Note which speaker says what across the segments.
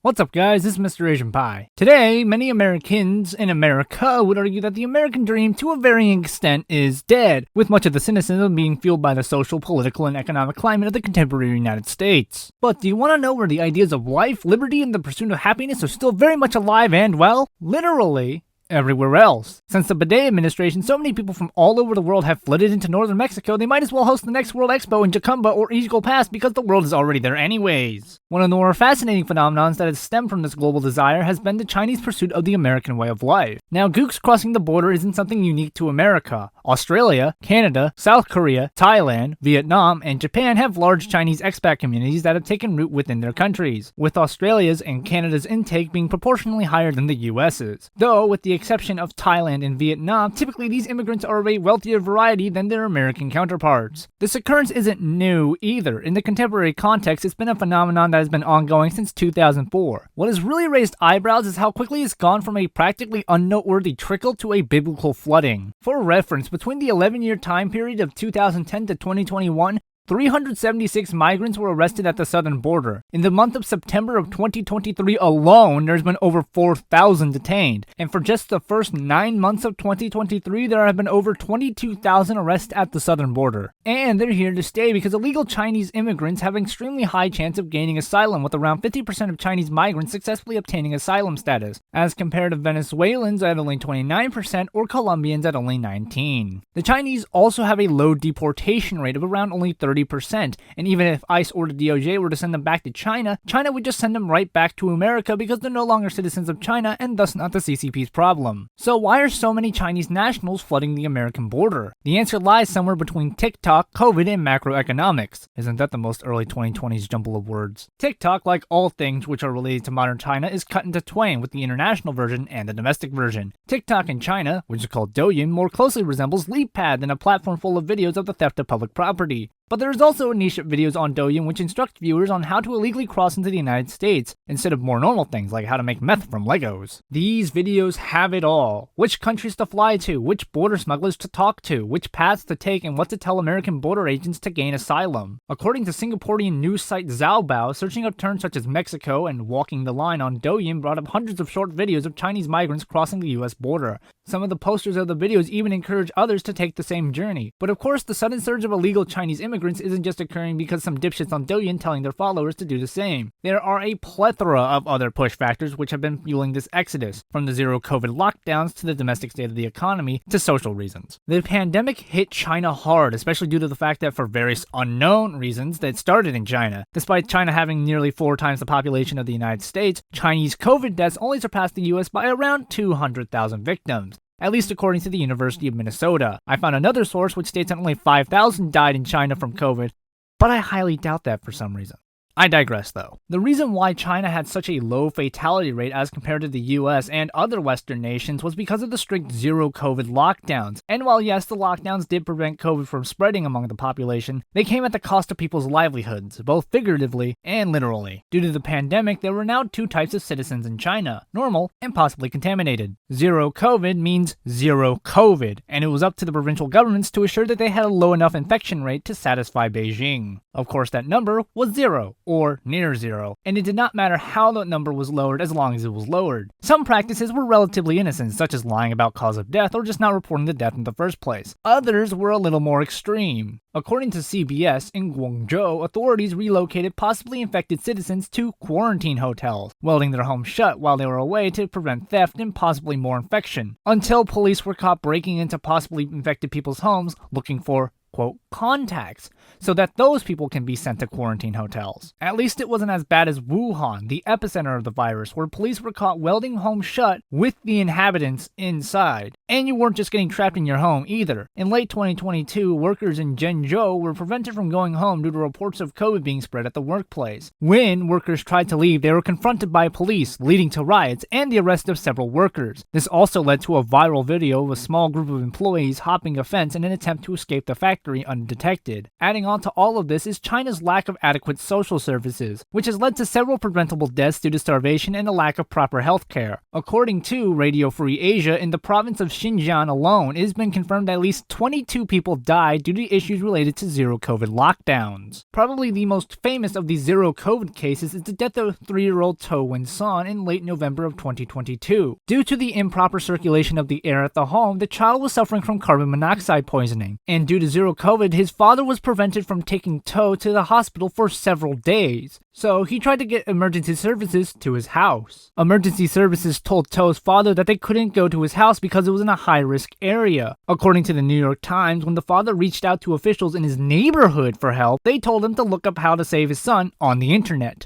Speaker 1: What's up guys, this is Mr. Asian Pie. Today, many Americans in America would argue that the American dream to a varying extent is dead, with much of the cynicism being fueled by the social, political, and economic climate of the contemporary United States. But do you want to know where the ideas of life, liberty, and the pursuit of happiness are still very much alive and, well, literally everywhere else? Since the Bidet administration, so many people from all over the world have flooded into northern Mexico, they might as well host the next World Expo in Jacumba or Eagle Pass because the world is already there anyways. One of the more fascinating phenomenons that has stemmed from this global desire has been the Chinese pursuit of the American way of life. Now, gooks crossing the border isn't something unique to America. Australia, Canada, South Korea, Thailand, Vietnam, and Japan have large Chinese expat communities that have taken root within their countries, with Australia's and Canada's intake being proportionally higher than the US's. Though, with the exception of Thailand and Vietnam, typically these immigrants are of a wealthier variety than their American counterparts. This occurrence isn't new either. In the contemporary context, it's been a phenomenon that has been ongoing since 2004. What has really raised eyebrows is how quickly it's gone from a practically unnoteworthy trickle to a biblical flooding. For reference, between the 11-year time period of 2010 to 2021, 376 migrants were arrested at the southern border. In the month of September of 2023 alone, there's been over 4,000 detained. And for just the first 9 months of 2023, there have been over 22,000 arrests at the southern border. And they're here to stay because illegal Chinese immigrants have an extremely high chance of gaining asylum, with around 50% of Chinese migrants successfully obtaining asylum status, as compared to Venezuelans at only 29% or Colombians at only 19%. The Chinese also have a low deportation rate of around only 30%, and even if ICE or the DOJ were to send them back to China, China would just send them right back to America because they're no longer citizens of China and thus not the CCP's problem. So why are so many Chinese nationals flooding the American border? The answer lies somewhere between TikTok, COVID, and macroeconomics. Isn't that the most early 2020s jumble of words? TikTok, like all things which are related to modern China, is cut into twain with the international version and the domestic version. TikTok in China, which is called Douyin, more closely resembles LeapPad than a platform full of videos of the theft of public property. But there is also a niche of videos on Douyin which instruct viewers on how to illegally cross into the United States, instead of more normal things like how to make meth from Legos. These videos have it all. Which countries to fly to, which border smugglers to talk to, which paths to take, and what to tell American border agents to gain asylum. According to Singaporean news site Zhaobao, searching up terms such as Mexico and walking the line on Douyin brought up hundreds of short videos of Chinese migrants crossing the US border. Some of the posters of the videos even encourage others to take the same journey. But of course, the sudden surge of illegal Chinese immigrants isn't just occurring because some dipshits on Douyin telling their followers to do the same. There are a plethora of other push factors which have been fueling this exodus, from the zero COVID lockdowns to the domestic state of the economy to social reasons. The pandemic hit China hard, especially due to the fact that for various unknown reasons that started in China. Despite China having nearly 4 times the population of the United States, Chinese COVID deaths only surpassed the US by around 200,000 victims. At least according to the University of Minnesota. I found another source which states that only 5,000 died in China from COVID, but I highly doubt that for some reason. I digress though. The reason why China had such a low fatality rate as compared to the US and other Western nations was because of the strict zero COVID lockdowns. And while yes, the lockdowns did prevent COVID from spreading among the population, they came at the cost of people's livelihoods, both figuratively and literally. Due to the pandemic, there were now 2 types of citizens in China, normal and possibly contaminated. Zero COVID means zero COVID, and it was up to the provincial governments to assure that they had a low enough infection rate to satisfy Beijing. Of course, that number was 0. Or near 0, and it did not matter how the number was lowered as long as it was lowered. Some practices were relatively innocent, such as lying about cause of death or just not reporting the death in the first place. Others were a little more extreme. According to CBS, in Guangzhou, authorities relocated possibly infected citizens to quarantine hotels, welding their homes shut while they were away to prevent theft and possibly more infection, until police were caught breaking into possibly infected people's homes looking for quote, contacts, so that those people can be sent to quarantine hotels. At least it wasn't as bad as Wuhan, the epicenter of the virus, where police were caught welding homes shut with the inhabitants inside. And you weren't just getting trapped in your home either. In late 2022, workers in Zhengzhou were prevented from going home due to reports of COVID being spread at the workplace. When workers tried to leave, they were confronted by police, leading to riots and the arrest of several workers. This also led to a viral video of a small group of employees hopping a fence in an attempt to escape the factory undetected. Adding on to all of this is China's lack of adequate social services, which has led to several preventable deaths due to starvation and a lack of proper health care. According to Radio Free Asia, in the province of Xinjiang alone, it has been confirmed that at least 22 people died due to issues related to zero-COVID lockdowns. Probably the most famous of these zero-COVID cases is the death of 3-year-old To Win-son in late November of 2022. Due to the improper circulation of the air at the home, the child was suffering from carbon monoxide poisoning, and due to zero-COVID, his father was prevented from taking To to the hospital for several days. So he tried to get emergency services to his house. Emergency services told To's father that they couldn't go to his house because it was in a high-risk area. According to the New York Times, when the father reached out to officials in his neighborhood for help, they told him to look up how to save his son on the internet.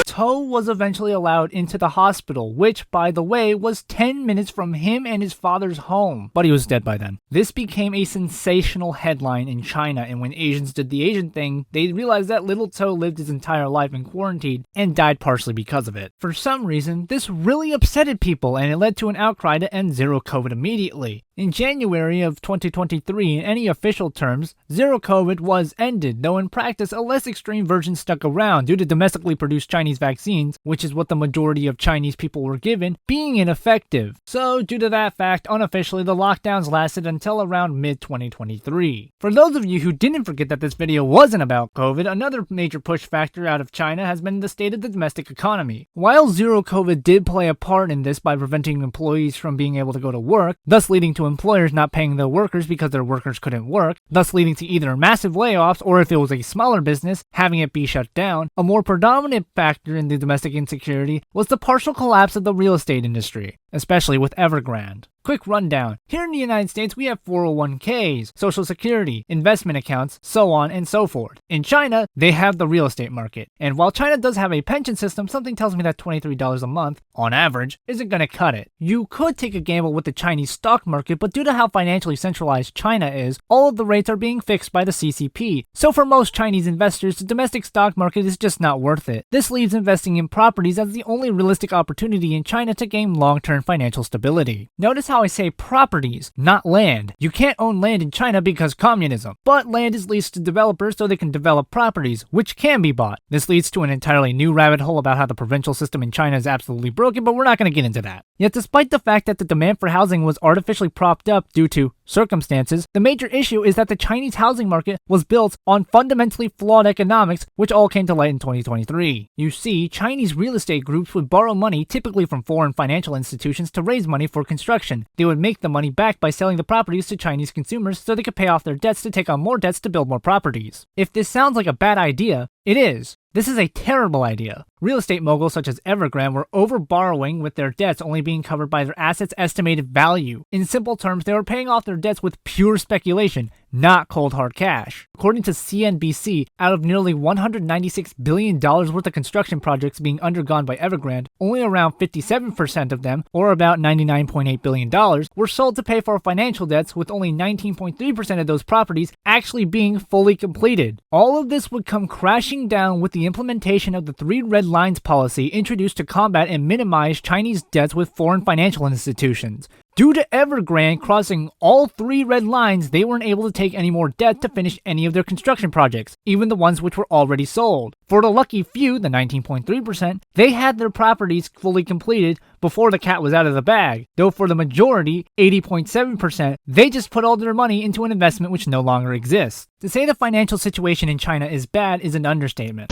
Speaker 1: To was eventually allowed into the hospital, which, by the way, was 10 minutes from him and his father's home, but he was dead by then. This became a sensational headline in China, and when Asians did the Asian thing, they realized that little To lived his entire life in quarantine and died partially because of it. For some reason, this really upsetted people, and it led to an outcry to end zero-COVID immediately. In January of 2023, in any official terms, zero-COVID was ended, though in practice a less extreme version stuck around due to domestically produced Chinese vaccines, which is what the majority of Chinese people were given, being ineffective. So, due to that fact, unofficially the lockdowns lasted until around mid-2023. For those of you who didn't forget that this video wasn't about COVID, another major push factor out of China has been the state of the domestic economy. While zero-COVID did play a part in this by preventing employees from being able to go to work, thus leading to employers not paying their workers because their workers couldn't work, thus leading to either massive layoffs or, if it was a smaller business, having it be shut down, a more predominant factor in the domestic insecurity was the partial collapse of the real estate industry, especially with Evergrande. Quick rundown. Here in the United States, we have 401ks, Social Security, investment accounts, so on and so forth. In China, they have the real estate market. And while China does have a pension system, something tells me that $23 a month, on average, isn't going to cut it. You could take a gamble with the Chinese stock market, but due to how financially centralized China is, all of the rates are being fixed by the CCP. So for most Chinese investors, the domestic stock market is just not worth it. This leaves investing in properties as the only realistic opportunity in China to gain long-term financial stability. Notice how I say properties, not land. You can't own land in China because communism, but land is leased to developers so they can develop properties, which can be bought. This leads to an entirely new rabbit hole about how the provincial system in China is absolutely broken, but we're not going to get into that. Yet despite the fact that the demand for housing was artificially propped up due to circumstances, the major issue is that the Chinese housing market was built on fundamentally flawed economics, which all came to light in 2023. You see, Chinese real estate groups would borrow money, typically from foreign financial institutions, to raise money for construction. They would make the money back by selling the properties to Chinese consumers so they could pay off their debts to take on more debts to build more properties. If this sounds like a bad idea, it is. This is a terrible idea. Real estate moguls such as Evergrande were over-borrowing, with their debts only being covered by their assets' estimated value. In simple terms, they were paying off their debts with pure speculation, not cold hard cash. According to CNBC, out of nearly $196 billion worth of construction projects being undergone by Evergrande, only around 57% of them, or about $99.8 billion, were sold to pay for financial debts, with only 19.3% of those properties actually being fully completed. All of this would come crashing down with the implementation of the 3 red lines policy introduced to combat and minimize Chinese debts with foreign financial institutions. Due to Evergrande crossing all 3 red lines, they weren't able to take any more debt to finish any of their construction projects, even the ones which were already sold. For the lucky few, the 19.3%, they had their properties fully completed before the cat was out of the bag. Though for the majority, 80.7%, they just put all their money into an investment which no longer exists. To say the financial situation in China is bad is an understatement.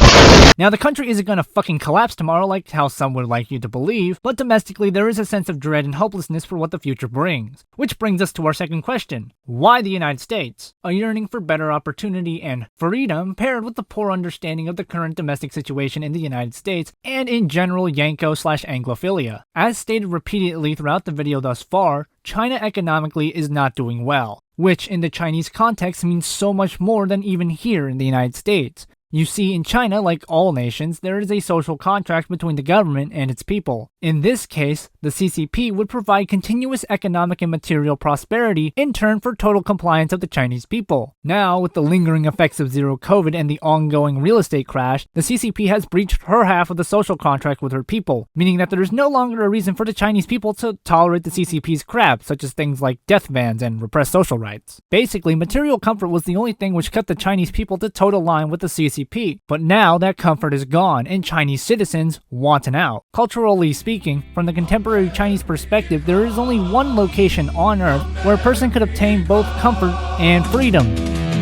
Speaker 1: Now, the country isn't gonna fucking collapse tomorrow like how some would like you to believe, but domestically there is a sense of dread and hopelessness for what the future brings. Which brings us to our second question. Why the United States? A yearning for better opportunity and freedom paired with the poor understanding of the current domestic situation in the United States and in general Yanko/Anglophilia. As stated repeatedly throughout the video thus far, China economically is not doing well, which in the Chinese context means so much more than even here in the United States. You see, in China, like all nations, there is a social contract between the government and its people. In this case, the CCP would provide continuous economic and material prosperity in turn for total compliance of the Chinese people. Now, with the lingering effects of zero COVID and the ongoing real estate crash, the CCP has breached her half of the social contract with her people, meaning that there is no longer a reason for the Chinese people to tolerate the CCP's crap, such as things like death bans and repressed social rights. Basically, material comfort was the only thing which kept the Chinese people to toe the line with the CCP. But now that comfort is gone and Chinese citizens want an out. Culturally speaking, from the contemporary contemporary Chinese perspective, there is only one location on Earth where a person could obtain both comfort and freedom.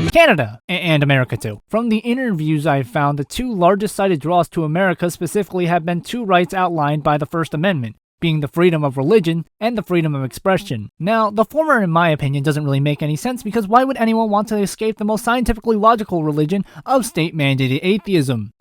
Speaker 1: Canada, and America too. From the interviews I've found, the two largest cited draws to America specifically have been two rights outlined by the First Amendment, being the freedom of religion and the freedom of expression. Now, the former, in my opinion, doesn't really make any sense because why would anyone want to escape the most scientifically logical religion of state-mandated atheism?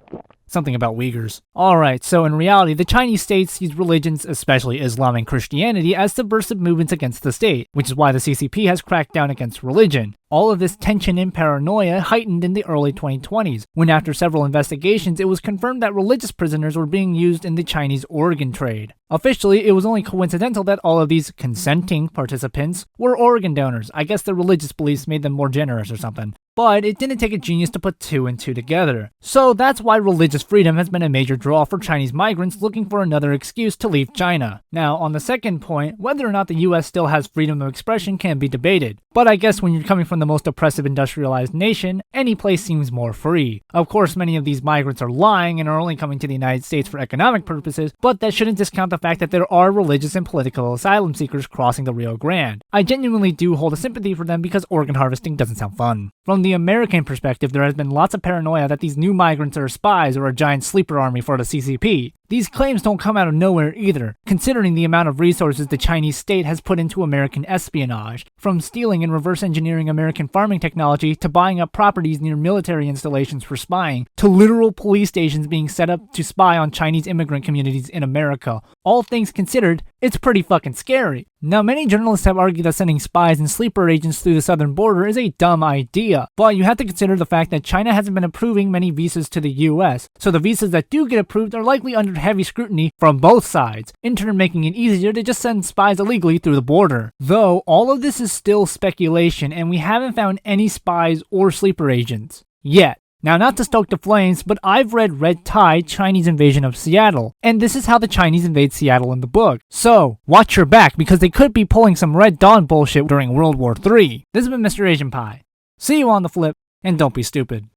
Speaker 1: Something about Uyghurs. Alright, so in reality, the Chinese state sees religions, especially Islam and Christianity, as subversive movements against the state, which is why the CCP has cracked down against religion. All of this tension and paranoia heightened in the early 2020s, when after several investigations, it was confirmed that religious prisoners were being used in the Chinese organ trade. Officially, it was only coincidental that all of these consenting participants were organ donors. I guess their religious beliefs made them more generous or something. But it didn't take a genius to put two and two together. So that's why religious freedom has been a major draw for Chinese migrants looking for another excuse to leave China. Now, on the second point, whether or not the US still has freedom of expression can be debated. But I guess when you're coming from the most oppressive industrialized nation, any place seems more free. Of course, many of these migrants are lying and are only coming to the United States for economic purposes, but that shouldn't discount the fact that there are religious and political asylum seekers crossing the Rio Grande. I genuinely do hold a sympathy for them because organ harvesting doesn't sound fun. From the American perspective, there has been lots of paranoia that these new migrants are spies or a giant sleeper army for the CCP. These claims don't come out of nowhere either, considering the amount of resources the Chinese state has put into American espionage, from stealing and reverse engineering American farming technology to buying up properties near military installations for spying, to literal police stations being set up to spy on Chinese immigrant communities in America. All things considered, it's pretty fucking scary. Now, many journalists have argued that sending spies and sleeper agents through the southern border is a dumb idea, but you have to consider the fact that China hasn't been approving many visas to the US, so the visas that do get approved are likely under heavy scrutiny from both sides, in turn making it easier to just send spies illegally through the border. Though, all of this is still speculation, and we haven't found any spies or sleeper agents yet. Now, not to stoke the flames, but I've read Red Tide, Chinese Invasion of Seattle, and this is how the Chinese invade Seattle in the book. So, watch your back, because they could be pulling some Red Dawn bullshit during World War III. This has been Mr. Asian Pie. See you on the flip, and don't be stupid.